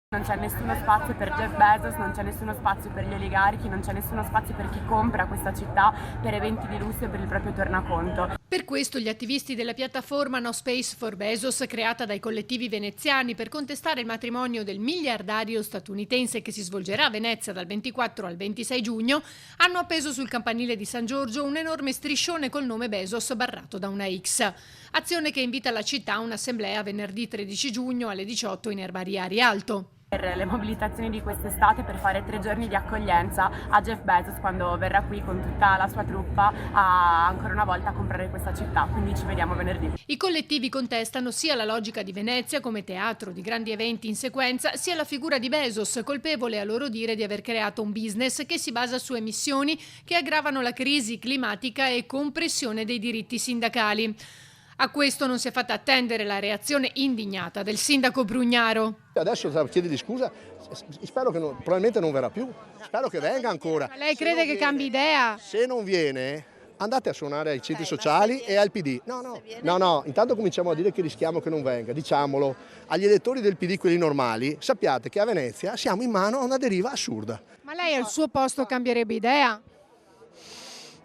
Non c'è nessuno spazio per Jeff Bezos, non c'è nessuno spazio per gli oligarchi, non c'è nessuno spazio per chi compra questa città per eventi di lusso e per il proprio tornaconto. Per questo gli attivisti della piattaforma No Space for Bezos, creata dai collettivi veneziani per contestare il matrimonio del miliardario statunitense che si svolgerà a Venezia dal 24 al 26 giugno, hanno appeso sul campanile di San Giorgio un enorme striscione col nome Bezos barrato da una X. Azione che invita la città a un'assemblea venerdì 13 giugno alle 18 in Erbaria a Rialto. Per le mobilitazioni di quest'estate, per fare 3 giorni di accoglienza a Jeff Bezos quando verrà qui con tutta la sua truppa a ancora una volta comprare questa città, quindi ci vediamo venerdì. I collettivi contestano sia la logica di Venezia come teatro di grandi eventi in sequenza, sia la figura di Bezos, colpevole a loro dire di aver creato un business che si basa su emissioni che aggravano la crisi climatica e compressione dei diritti sindacali. A questo non si è fatta attendere la reazione indignata del sindaco Brugnaro. Adesso chiedergli scusa, spero che probabilmente non verrà più, spero che venga ancora. Ma lei crede che cambi idea? Se non viene, andate a suonare ai centri sociali e al PD. No, intanto cominciamo a dire che rischiamo che non venga, diciamolo. Agli elettori del PD, quelli normali, sappiate che a Venezia siamo in mano a una deriva assurda. Ma lei al suo posto cambierebbe idea?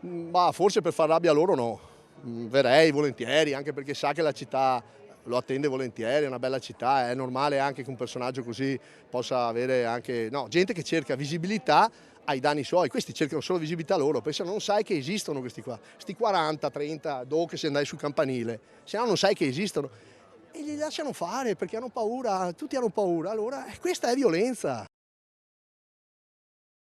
Ma forse per far rabbia a loro no. Verrei volentieri, anche perché sa che la città lo attende volentieri, è una bella città, è normale anche che un personaggio così possa avere anche gente che cerca visibilità ai danni suoi. Questi cercano solo visibilità loro, pensano non sai che esistono questi qua, sti 40, 30 do che se andai sul campanile, se no non sai che esistono e li lasciano fare perché hanno paura, tutti hanno paura, allora questa è violenza.